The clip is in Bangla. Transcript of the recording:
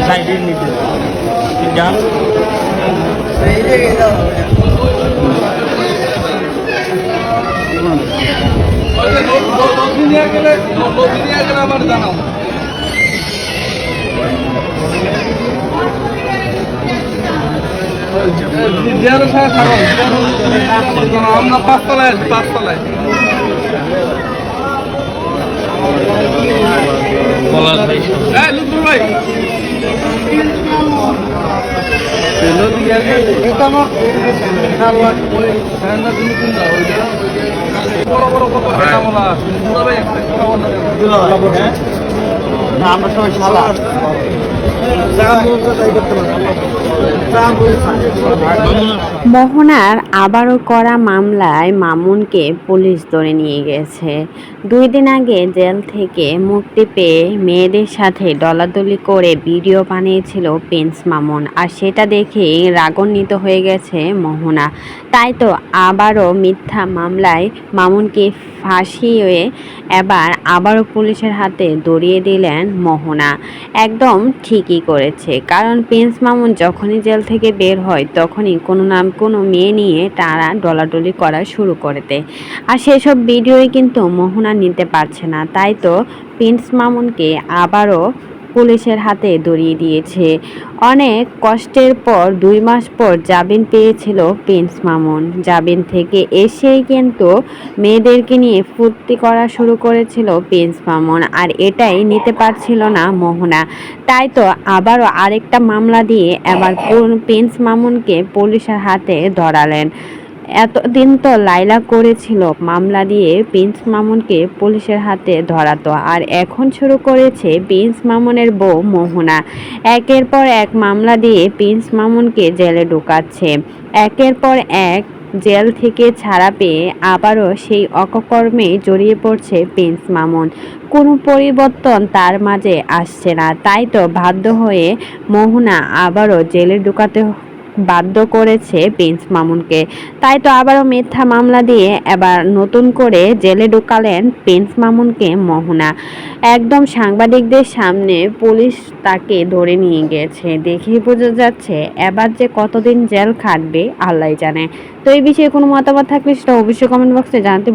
সাইডে নিতে গান আমার জানাও আমরা পাঁচতলায় আছি, পাঁচতলায় ভাই আমরা সবাই শালা মোহনার আবারও করা মামলায় মামুনকে পুলিশ ধরে নিয়ে গেছে। 2 দিন আগে জেল থেকে মুক্তি পেয়ে মেয়েদের সাথে দলাদলি করে ভিডিও বানিয়েছিল প্রিন্স মামুন, আর সেটা দেখে রাগান্বিত হয়ে গেছে মোহনা। তাই তো আবারও মিথ্যা মামলায় মামুনকে ফাঁসিয়ে এবার আবারও পুলিশের হাতে ধরিয়ে দিলেন মোহনা। একদম ঠিকই করেছে, কারণ প্রিন্স মামুন যখনই জেল থেকে বের হয় তখনই কোনো মেয়ে নিয়ে তারা ডলাডলি করা শুরু করে দেয়, আর সেসব ভিডিওই কিন্তু মোহনা নিতে পারছে না। তাই তো প্রিন্স মামুনকে আবারও পুলিশের হাতে ধরিয়ে দিয়েছে। অনেক কষ্টের পর 2 মাস পর জামিন পেয়েছিল প্রিন্স মামুন। জামিন থেকে এসেই কিন্তু মেয়েদেরকে নিয়ে ফুর্তি করা শুরু করেছিল প্রিন্স মামুন, আর এটাই নিতে পারছিল না মোহনা। তাই তো আবারও আরেকটা মামলা দিয়ে এবার প্রিন্স মামুনকে পুলিশের হাতে ধরালেন। এতদিন তো লাইলা করেছিল মামলা দিয়ে প্রিন্স মামুনকে পুলিশের হাতে ধরাতো, আর এখন শুরু করেছে প্রিন্স মামুনের বউ মোহনা। একের পর এক মামলা দিয়ে প্রিন্স মামুনকে জেলে ঢোকাচ্ছে। একের পর এক জেল থেকে ছাড়া পেয়ে আবারও সেই অপকর্মে জড়িয়ে পড়ছে প্রিন্স মামুন। কোনো পরিবর্তন তার মাঝে আসছে না। তাই তো বাধ্য হয়ে মোহনা আবারও জেলে ঢোকাতে বাধ্য করেছে প্রিন্স মামুনকে। তাই তো আবারও মিথ্যা মামলা দিয়ে এবার নতুন করে জেলে ঢোকালেন প্রিন্স মামুনকে মোহনা। একদম সাংবাদিকদের সামনে পুলিশ তাকে ধরে নিয়ে গেছে। দেখেই বোঝা যাচ্ছে এবার যে কতদিন জেল খাটবে আল্লাহই জানে। তো এই বিষয়ে কোনো মতামত থাকলে সেটা অবশ্যই কমেন্ট বক্সে জানাতে